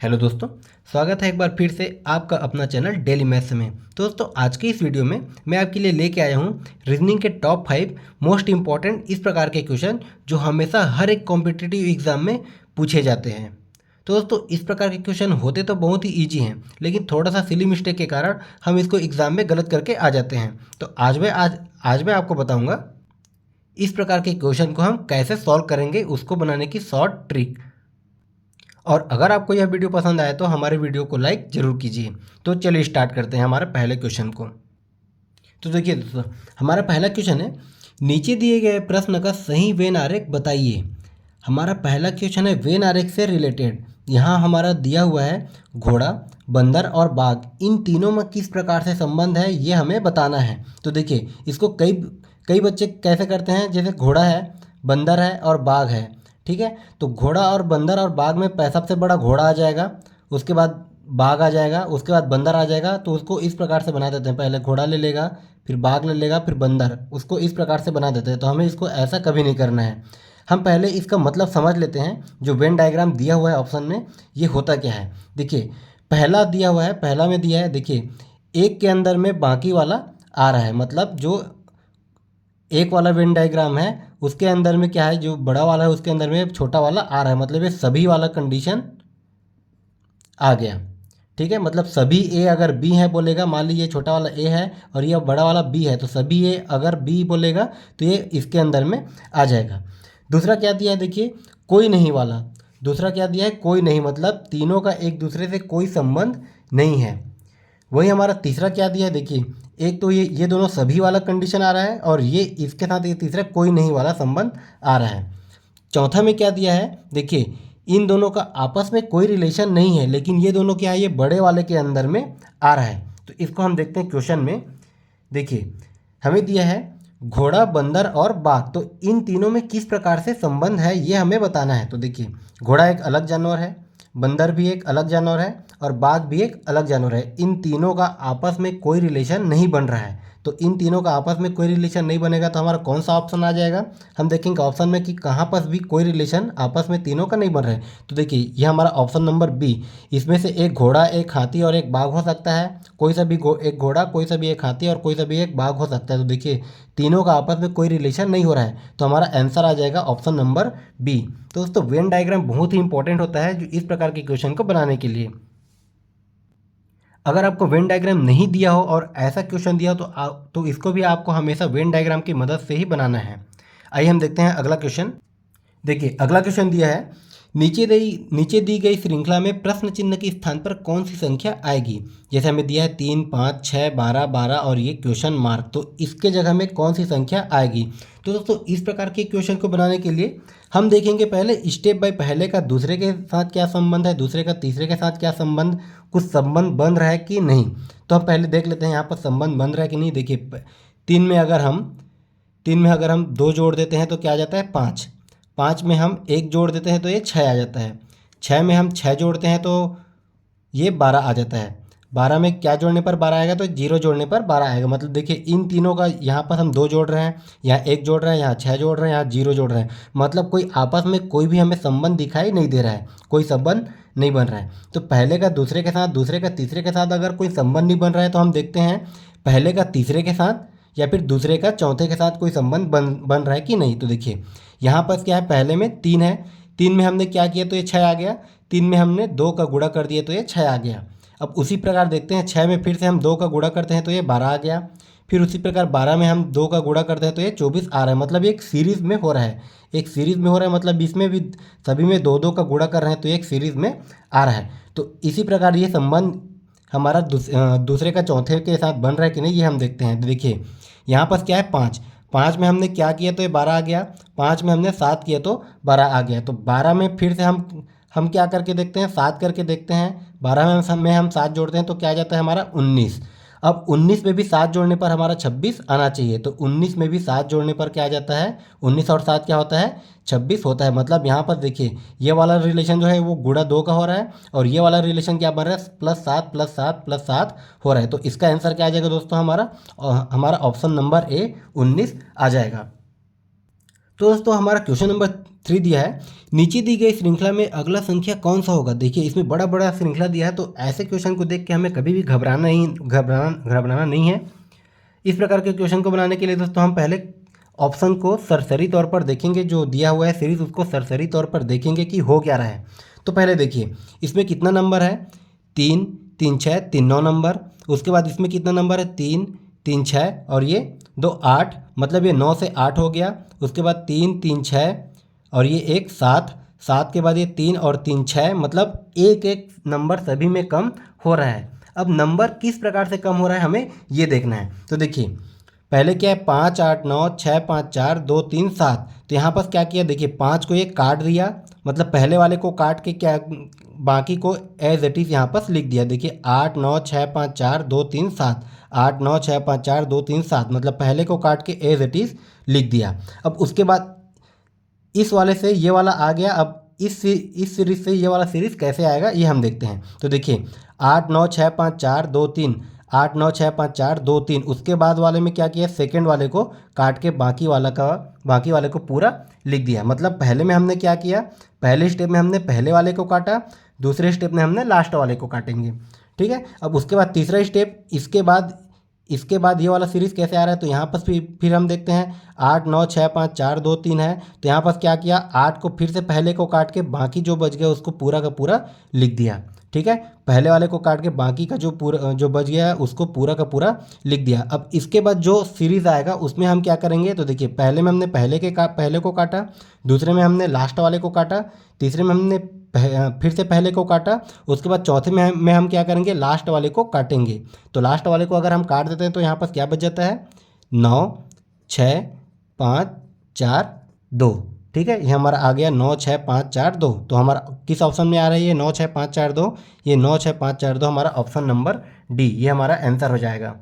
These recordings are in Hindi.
हेलो दोस्तों, स्वागत है एक बार फिर से आपका अपना चैनल डेली मैथ्स में। तो दोस्तों, आज की इस वीडियो में मैं आपके लिए लेके आया हूँ रीजनिंग के टॉप 5 मोस्ट इंपॉर्टेंट इस प्रकार के क्वेश्चन जो हमेशा हर एक कॉम्पिटिटिव एग्जाम में पूछे जाते हैं। तो दोस्तों, इस प्रकार के क्वेश्चन होते तो बहुत ही ईजी हैं, लेकिन थोड़ा सा सिली मिस्टेक के कारण हम इसको एग्जाम में गलत करके आ जाते हैं। तो आज मैं आपको बताऊँगा इस प्रकार के क्वेश्चन को हम कैसे सॉल्व करेंगे, उसको बनाने की शॉर्ट ट्रिक। और अगर आपको यह वीडियो पसंद आए तो हमारे वीडियो को लाइक ज़रूर कीजिए। तो चलिए स्टार्ट करते हैं हमारे पहले क्वेश्चन को। तो देखिए दोस्तों, हमारा पहला क्वेश्चन है, नीचे दिए गए प्रश्न का सही वेन आरेख बताइए। हमारा पहला क्वेश्चन है वेन आरेख से रिलेटेड। यहाँ हमारा दिया हुआ है घोड़ा, बंदर और बाघ, इन तीनों में किस प्रकार से संबंध है ये हमें बताना है। तो देखिए, इसको कई कई बच्चे कैसे करते हैं, जैसे घोड़ा है, बंदर है और बाघ है। ठीक है, तो घोड़ा और बंदर और बाघ में सबसे बड़ा घोड़ा आ जाएगा, उसके बाद बाघ आ जाएगा, उसके बाद बंदर आ जाएगा। तो उसको इस प्रकार से बना देते हैं, पहले घोड़ा ले लेगा, फिर बाघ ले लेगा, फिर बंदर, उसको इस प्रकार से बना देते हैं। तो हमें इसको ऐसा कभी नहीं करना है। हम पहले इसका मतलब समझ लेते हैं। जो वेन डायग्राम दिया हुआ है ऑप्शन में, ये होता क्या है। देखिए, पहला दिया हुआ है, पहला में दिया है, देखिए एक के अंदर में बाकी वाला आ रहा है, मतलब जो एक वाला वेन डायग्राम है उसके अंदर में क्या है, जो बड़ा वाला है उसके अंदर में छोटा वाला आ रहा है, मतलब ये सभी वाला कंडीशन आ गया। ठीक है, मतलब सभी ए अगर बी है बोलेगा, मान लीजिए छोटा वाला ए है और ये बड़ा वाला बी है, तो सभी ए अगर बी बोलेगा तो ये इसके अंदर में आ जाएगा। दूसरा क्या दिया है, देखिए कोई नहीं वाला। दूसरा क्या दिया है, कोई नहीं, मतलब तीनों का एक दूसरे से कोई संबंध नहीं है। वही हमारा तीसरा क्या दिया है, देखिए एक तो ये दोनों सभी वाला कंडीशन आ रहा है, और ये इसके साथ ये तीसरा कोई नहीं वाला संबंध आ रहा है। चौथा में क्या दिया है, देखिए इन दोनों का आपस में कोई रिलेशन नहीं है, लेकिन ये दोनों क्या है, ये बड़े वाले के अंदर में आ रहा है। तो इसको हम देखते हैं क्वेश्चन में। देखिए, हमें दिया है घोड़ा, बंदर और बाघ, तो इन तीनों में किस प्रकार से संबंध है ये हमें बताना है। तो देखिए, घोड़ा एक अलग जानवर है, बंदर भी एक अलग जानवर है और बाघ भी एक अलग जानवर है। इन तीनों का आपस में कोई रिलेशन नहीं बन रहा है। तो इन तीनों का आपस में कोई रिलेशन नहीं बनेगा तो हमारा कौन सा ऑप्शन आ जाएगा। हम देखेंगे ऑप्शन में कि कहाँ पर भी कोई रिलेशन आपस में तीनों का नहीं बन रहा है। तो देखिए, ये हमारा ऑप्शन नंबर बी, इसमें से एक घोड़ा, एक हाथी और एक बाघ हो सकता है। कोई सा भी एक घोड़ा, कोई सा भी एक हाथी और कोई सा भी एक बाघ हो सकता है। तो देखिए, तीनों का आपस में कोई रिलेशन नहीं हो रहा है, तो हमारा आंसर आ जाएगा ऑप्शन नंबर बी। तो दोस्तों, वेन डायग्राम बहुत ही इंपॉर्टेंट होता है जो इस प्रकार के क्वेश्चन को बनाने के लिए। अगर आपको वेन डायग्राम नहीं दिया हो और ऐसा क्वेश्चन दिया हो तो इसको भी आपको हमेशा वेन डायग्राम की मदद से ही बनाना है। आइए हम देखते हैं अगला क्वेश्चन। देखिए, अगला क्वेश्चन दिया है, नीचे दी गई श्रृंखला में प्रश्न चिन्ह के स्थान पर कौन सी संख्या आएगी। जैसे हमें दिया है 3, 5, 6, 12, 12 और ये क्वेश्चन मार्क, तो इसके जगह में कौन सी संख्या आएगी। तो दोस्तों, इस प्रकार के क्वेश्चन को बनाने के लिए हम देखेंगे पहले स्टेप बाय, पहले का दूसरे के साथ क्या संबंध है, दूसरे का तीसरे के साथ क्या संबंध, कुछ संबंध बन रहा है कि नहीं। तो हम पहले देख लेते हैं यहाँ पर संबंध बन रहा है कि नहीं। देखिए, तीन में अगर हम तीन में अगर हम 2 जोड़ देते हैं तो क्या आ जाता है, 5। 5 में हम 1 जोड़ देते हैं तो ये 6 आ जाता है। 6 में हम 6 जोड़ते हैं तो ये 12 आ जाता है। 12 में क्या जोड़ने पर 12 आएगा, तो 0 जोड़ने पर 12 आएगा। मतलब देखिए, इन तीनों का यहाँ पर हम 2 जोड़ रहे हैं, यहाँ 1 जोड़ रहे हैं, यहाँ 6 जोड़ रहे हैं, यहाँ 0 जोड़ रहे हैं। मतलब कोई आपस में कोई भी हमें संबंध दिखाई नहीं दे रहा है, कोई संबंध नहीं बन रहा है। तो पहले का दूसरे के साथ, दूसरे का तीसरे के साथ अगर कोई संबंध नहीं बन रहा है तो हम देखते हैं पहले का तीसरे के साथ या फिर दूसरे का चौथे के साथ कोई संबंध बन रहा है कि नहीं। तो देखिए, यहाँ पर क्या है, पहले में 3 है, 3 में हमने क्या किया तो ये 6 आ गया। 3 में हमने 2 का गुणा कर दिया तो ये 6 आ गया। अब उसी प्रकार देखते हैं, 6 में फिर से हम 2 का गुणा करते हैं तो ये 12 आ गया। फिर उसी प्रकार 12 में हम 2 का गुणा करते हैं तो ये 24 आ रहा है। मतलब ये एक सीरीज़ में हो रहा है, एक सीरीज़ में हो रहा है, मतलब इसमें भी सभी में 2 2 का गुणा कर रहे हैं तो एक सीरीज़ में आ रहा है। तो इसी प्रकार ये संबंध हमारा दूसरे का चौथे के साथ बन रहा है कि नहीं, ये हम देखते हैं। तो देखिए, यहाँ पर क्या है, 5। 5 में हमने क्या किया तो ये 12 आ गया। 5 में हमने 7 किया तो 12 आ गया। तो 12 में फिर से हम क्या करके देखते हैं, 7 करके देखते हैं। 12 में हम 7 जोड़ते हैं तो क्या आ जाता है हमारा 19। अब 19 में भी 7 जोड़ने पर हमारा 26 आना चाहिए। तो 19 में भी 7 जोड़ने पर क्या आ जाता है, 19 और 7 क्या होता है, 26 होता है। मतलब यहाँ पर देखिए, ये वाला रिलेशन जो है वो गुणा 2 का हो रहा है और ये वाला रिलेशन क्या बन रहा है, +7 +7 +7 हो रहा है। तो इसका आंसर क्या आ जाएगा दोस्तों, हमारा ऑप्शन नंबर ए 19 आ जाएगा। तो दोस्तों हमारा क्वेश्चन नंबर 3 दिया है, नीचे दी गई श्रृंखला में अगला संख्या कौन सा होगा। देखिए इसमें बड़ा बड़ा श्रृंखला दिया है, तो ऐसे क्वेश्चन को देख के हमें कभी भी घबराना नहीं है। इस प्रकार के क्वेश्चन को बनाने के लिए दोस्तों हम पहले ऑप्शन को सरसरी तौर पर देखेंगे, जो दिया हुआ है सीरीज उसको सरसरी तौर पर देखेंगे कि हो क्या रहा है। तो पहले देखिए इसमें कितना नंबर है, 3 3 6 3 9 नंबर। उसके बाद इसमें कितना नंबर है, 3 3 6 और ये 2 8, मतलब ये 9 से 8 हो गया। उसके बाद 3 3 6 और ये 1 7, 7 के बाद ये 3 और 3 6, मतलब एक एक नंबर सभी में कम हो रहा है। अब नंबर किस प्रकार से कम हो रहा है हमें ये देखना है। तो देखिए पहले क्या है, 5 8 9 6 5 4 2 3 7। तो यहाँ पर क्या किया, देखिए 5 को ये काट दिया, मतलब पहले वाले को काट के क्या बाकी को एज इट इज़ यहाँ पर लिख दिया। देखिए 8 9 6 5 4 2 3 7, 8 9 6 5 4 2 3 7, मतलब पहले को काट के एज इट इज़ लिख दिया। अब उसके बाद इस वाले से ये वाला आ गया। अब इस सीरीज से ये वाला सीरीज कैसे आएगा ये हम देखते हैं। तो देखिए 8 9 6 5 4 2 3, 8 9 6 5 4 2 3। उसके बाद वाले में क्या किया, सेकंड वाले को काट के बाकी वाले को पूरा लिख दिया। मतलब पहले में हमने क्या किया, पहले स्टेप में हमने पहले वाले को काटा, दूसरे स्टेप में हमने लास्ट वाले को काटेंगे। ठीक है, अब उसके बाद तीसरा स्टेप, इसके बाद ये वाला सीरीज़ कैसे आ रहा है। तो यहाँ पर फिर हम देखते हैं 8 9 6 5 4 2 3 है। तो यहाँ पर क्या किया, 8 को फिर से पहले को काट के बाकी जो बच गया उसको पूरा का पूरा लिख दिया। ठीक है, पहले वाले को काट के बाकी का जो बच गया है उसको पूरा का पूरा लिख दिया। अब इसके बाद जो सीरीज़ आएगा उसमें हम क्या करेंगे, तो देखिए पहले में हमने पहले को काटा, दूसरे में हमने लास्ट वाले को काटा, तीसरे में हमने फिर से पहले को काटा, उसके बाद चौथे में हम क्या करेंगे, लास्ट वाले को काटेंगे। तो लास्ट वाले को अगर हम काट देते हैं तो यहाँ पर क्या बच जाता है, 9 6 5 4 2। ठीक है, ये हमारा आ गया 9 6 5 4 2। तो हमारा किस ऑप्शन में आ रहा है ये 9 6 5 4 2, ये 9 6 5 4 2 हमारा ऑप्शन नंबर डी, ये हमारा आंसर हो जाएगा।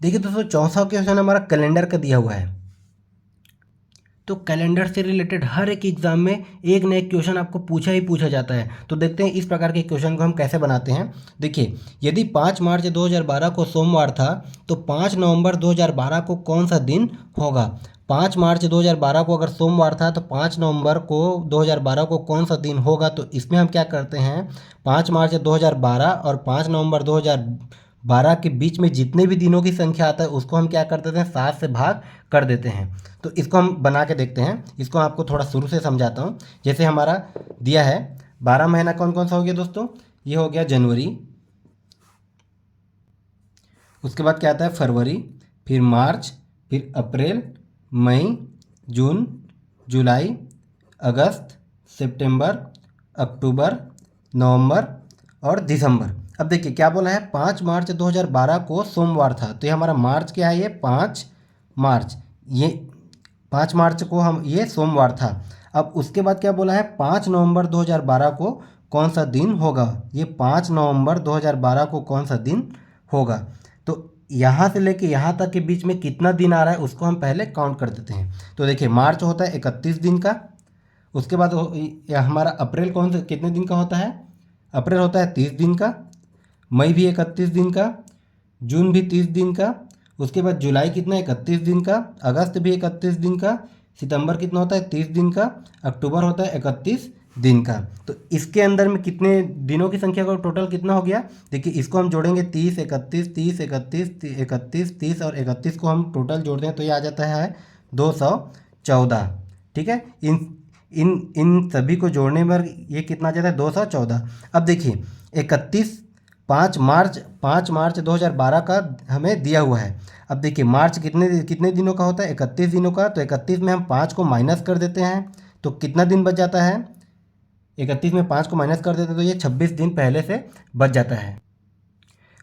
देखिए दोस्तों चौथा क्वेश्चन हमारा कैलेंडर का दिया हुआ है। तो कैलेंडर से रिलेटेड हर एक एग्जाम में एक न एक क्वेश्चन आपको पूछा जाता है। तो देखते हैं इस प्रकार के क्वेश्चन को हम कैसे बनाते हैं। देखिए यदि 5 मार्च 2012 को सोमवार था तो 5 नवंबर 2012 को कौन सा दिन होगा। 5 मार्च 2012 को अगर सोमवार था तो 5 नवंबर को 2012 को कौन सा दिन होगा। तो इसमें हम क्या करते हैं, 5 मार्च 2012 और 5 नवंबर 2012 के बीच में जितने भी दिनों की संख्या आता है उसको हम क्या कर देते हैं, 7 से भाग कर देते हैं। तो इसको हम बना के देखते हैं। इसको आपको थोड़ा शुरू से समझाता हूँ। जैसे हमारा दिया है 12 महीना कौन कौन सा हो गया दोस्तों, ये हो गया जनवरी, उसके बाद क्या आता है फरवरी, फिर मार्च, फिर अप्रैल, मई, जून, जुलाई, अगस्त, सितंबर, अक्टूबर, नवंबर और दिसंबर। अब देखिए क्या बोला है, 5 मार्च 2012 को सोमवार था। तो ये हमारा मार्च क्या है, ये 5 मार्च, ये 5 मार्च को हम ये सोमवार था। अब उसके बाद क्या बोला है, 5 नवंबर 2012 को कौन सा दिन होगा। ये 5 नवंबर 2012 को कौन सा दिन होगा। तो यहाँ से लेके यहाँ तक के बीच में कितना दिन आ रहा है उसको हम पहले काउंट कर देते हैं। तो देखिए मार्च होता है 31 दिन का, उसके बाद हमारा अप्रैल कौन से कितने दिन का होता है, अप्रैल होता है 30 दिन का, मई भी 31 दिन का, जून भी 30 दिन का, उसके बाद जुलाई कितना 31 दिन का, अगस्त भी 31 दिन का, सितंबर कितना होता है 30 दिन का, अक्टूबर होता है 31 दिन का। तो इसके अंदर में कितने दिनों की संख्या का टोटल कितना हो गया। देखिए इसको हम जोड़ेंगे 30 31 30 31 31 30 और 31 को हम टोटल जोड़ दें तो ये आ जाता है 214। ठीक है, इन सभी को जोड़ने पर ये कितना आ जाता है 214। अब देखिए 5 मार्च 2012 का हमें दिया हुआ है। अब देखिए मार्च कितने दिनों का होता है, 31 दिनों का। तो 31 में हम 5 को माइनस कर देते हैं तो कितना दिन बच जाता है, 31 में 5 को माइनस कर देते हैं तो ये 26 दिन पहले से बच जाता है।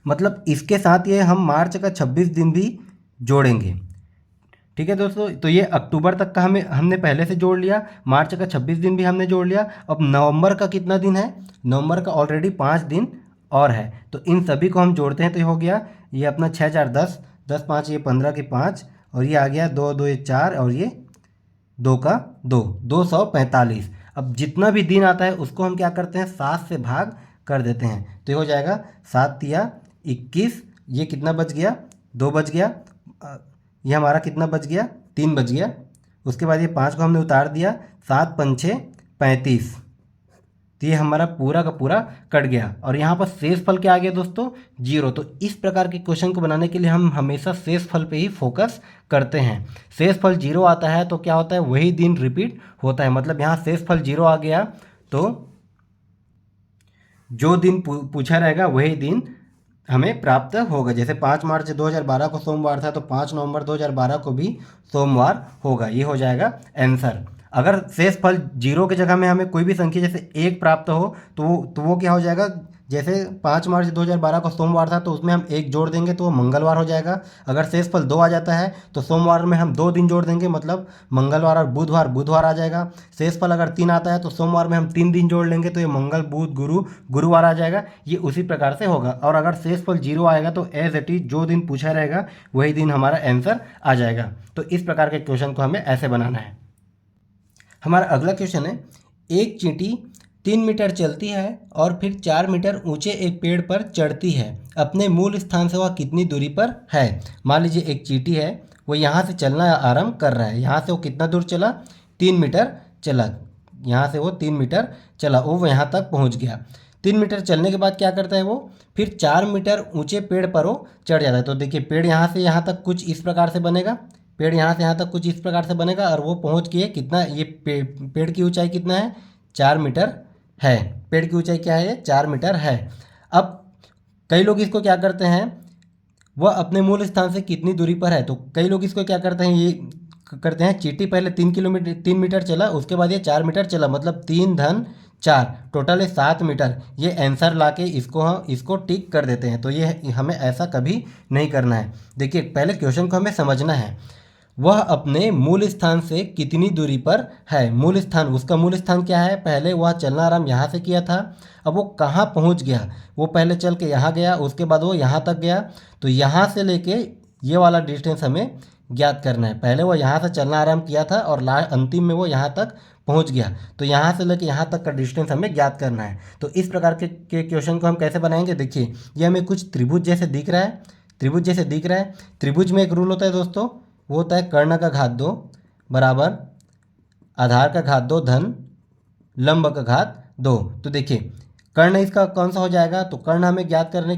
मतलब इसके साथ ये हम मार्च का 26 दिन भी जोड़ेंगे। ठीक है दोस्तों, तो ये अक्टूबर तक का हमने पहले से जोड़ लिया, मार्च का 26 दिन भी हमने जोड़ लिया। अब नवंबर का कितना दिन है, नवंबर का ऑलरेडी 5 दिन और है। तो इन सभी को हम जोड़ते हैं तो ये हो गया, ये अपना 6 4 10 10 5 ये 15 के 5 और ये आ गया 2 2 ये 4 और ये 2 का 2, 245। अब जितना भी दिन आता है उसको हम क्या करते हैं 7 से भाग कर देते हैं। तो ये हो जाएगा 7 या 21, ये कितना बच गया 2 बच गया, ये हमारा कितना बच गया 3 बच गया। उसके बाद ये 5 को हमने उतार दिया, 7 पंचे 35, तो ये हमारा पूरा का पूरा कट गया और यहाँ पर शेष फल क्या आ गया दोस्तों, 0। तो इस प्रकार के क्वेश्चन को बनाने के लिए हम हमेशा शेष फल पे ही फोकस करते हैं। शेष फल 0 आता है तो क्या होता है, वही दिन रिपीट होता है। मतलब यहाँ शेष फल 0 आ गया तो जो दिन पूछा रहेगा वही दिन हमें प्राप्त होगा। जैसे 5 मार्च 2012 को सोमवार था तो 5 नवंबर 2012 को भी सोमवार होगा, ये हो जाएगा आंसर। अगर शेष फल 0 की जगह में हमें कोई भी संख्या जैसे 1 प्राप्त हो तो वो क्या हो जाएगा, जैसे 5 मार्च 2012 को सोमवार था तो उसमें हम 1 जोड़ देंगे तो वो मंगलवार हो जाएगा। अगर शेष फल 2 आ जाता है तो सोमवार में हम 2 दिन जोड़ देंगे, मतलब मंगलवार और बुधवार आ जाएगा। शेष फल अगर 3 आता है तो सोमवार में हम 3 दिन जोड़ लेंगे तो ये मंगल बुध गुरुवार आ जाएगा। ये उसी प्रकार से होगा। और अगर शेष फल 0 आएगा तो एज इट इज जो दिन पूछा रहेगा वही दिन हमारा आंसर आ जाएगा। तो इस प्रकार के क्वेश्चन को हमें ऐसे बनाना है। हमारा अगला क्वेश्चन है, एक चींटी 3 मीटर चलती है और फिर 4 मीटर ऊंचे एक पेड़ पर चढ़ती है, अपने मूल स्थान से वह कितनी दूरी पर है। मान लीजिए एक चींटी है, वो यहाँ से चलना आरंभ कर रहा है। यहाँ से वो कितना दूर चला, 3 मीटर चला। यहाँ से वो 3 मीटर चला, वो यहाँ तक पहुँच गया। 3 मीटर चलने के बाद क्या करता है वो, फिर 4 मीटर ऊंचे पेड़ पर वो चढ़ जाता है। तो देखिए पेड़ यहाँ से यहाँ तक कुछ इस प्रकार से बनेगा, पेड़ यहाँ से यहाँ तक कुछ इस प्रकार से बनेगा और वो पहुँच गए कितना, ये पेड़ की ऊंचाई कितना है, 4 मीटर है। पेड़ की ऊंचाई क्या है, 4 मीटर है। अब कई लोग इसको क्या करते हैं, वह अपने मूल स्थान से कितनी दूरी पर है। तो कई लोग इसको क्या करते हैं, ये करते हैं चींटी पहले 3 मीटर चला, उसके बाद ये 4 मीटर चला, मतलब 3 धन 4 टोटल है 7 मीटर। ये आंसर लाके इसको टिक कर देते हैं। तो ये हमें ऐसा कभी नहीं करना है। देखिए पहले क्वेश्चन को हमें समझना है, वह अपने मूल स्थान से कितनी दूरी पर है। मूल स्थान, उसका मूल स्थान क्या है, पहले वह चलना आरंभ यहाँ से किया था, अब वो कहाँ पहुँच गया, वो पहले चल के यहाँ गया, उसके बाद वो यहाँ तक गया। तो यहाँ से लेके ये वाला डिस्टेंस हमें ज्ञात करना है। पहले वो यहाँ से चलना आरंभ किया था और अंतिम में वो यहाँ तक पहुँच गया, तो यहाँ से लेके यहाँ तक का डिस्टेंस हमें ज्ञात करना है। तो इस प्रकार के क्वेश्चन को हम कैसे बनाएंगे, देखिए ये हमें कुछ त्रिभुज जैसे दिख रहा है, त्रिभुज में एक रूल होता है दोस्तों, वो होता है कर्ण का घात 2 बराबर आधार का घात 2 धन लंब का घात 2। तो देखिए कर्ण इसका कौन सा हो जाएगा, तो कर्ण हमें ज्ञात करने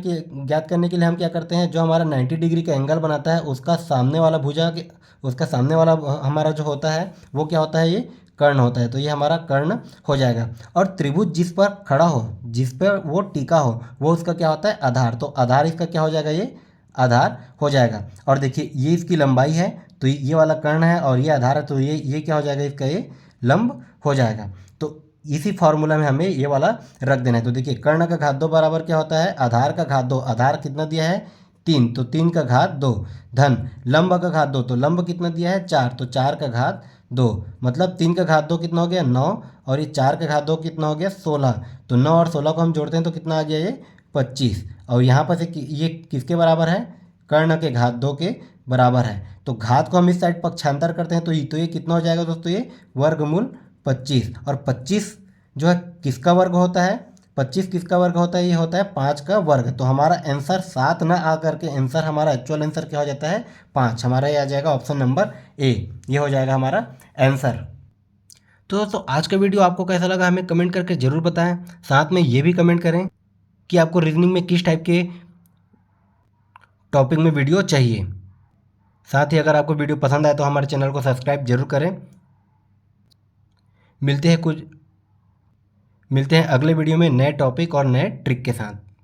के लिए हम क्या करते हैं, जो हमारा 90 डिग्री का एंगल बनाता है उसका सामने वाला भुजा, उसका सामने वाला हमारा जो होता है वो क्या होता है, ये कर्ण होता है। तो ये हमारा कर्ण हो जाएगा। और त्रिभुज जिस पर खड़ा हो, जिस पर वो टिका हो, वो उसका क्या होता है, आधार। तो आधार इसका क्या हो जाएगा, ये आधार हो जाएगा। और देखिए ये इसकी लंबाई है, तो ये वाला कर्ण है और ये आधार है, तो ये क्या हो जाएगा, इसका ये लंब हो जाएगा। तो इसी फॉर्मूला में हमें ये वाला रख देना है। तो देखिए कर्ण का घात 2 बराबर क्या होता है, आधार का घात 2, आधार कितना दिया है 3, तो 3 का घात 2 धन लंब का घात 2, तो लंब कितना दिया है 4, तो 4 का घात 2, मतलब 3 का घात 2 कितना हो गया 9, और ये 4 का घात 2 कितना हो गया 16। तो 9 और 16 को हम जोड़ते हैं तो कितना आ गया, ये 25। और यहाँ पर से ये किसके बराबर है, कर्ण के घात 2 के बराबर है। तो घात को हम इस साइड पक्षांतर करते हैं तो ये कितना हो जाएगा दोस्तों, ये वर्गमूल 25। और 25 जो है किसका वर्ग होता है, 25 किसका वर्ग होता है, ये होता है 5 का वर्ग। तो हमारा आंसर 7 ना आ करके आंसर, हमारा एक्चुअल आंसर क्या हो जाता है 5। हमारा ये आ जाएगा ऑप्शन नंबर ए, ये हो जाएगा हमारा आंसर। तो दोस्तों आज का वीडियो आपको कैसा लगा हमें कमेंट करके ज़रूर बताएं। साथ में ये भी कमेंट करें कि आपको रीजनिंग में किस टाइप के टॉपिक में वीडियो चाहिए। साथ ही अगर आपको वीडियो पसंद आए तो हमारे चैनल को सब्सक्राइब जरूर करें। मिलते हैं अगले वीडियो में नए टॉपिक और नए ट्रिक के साथ।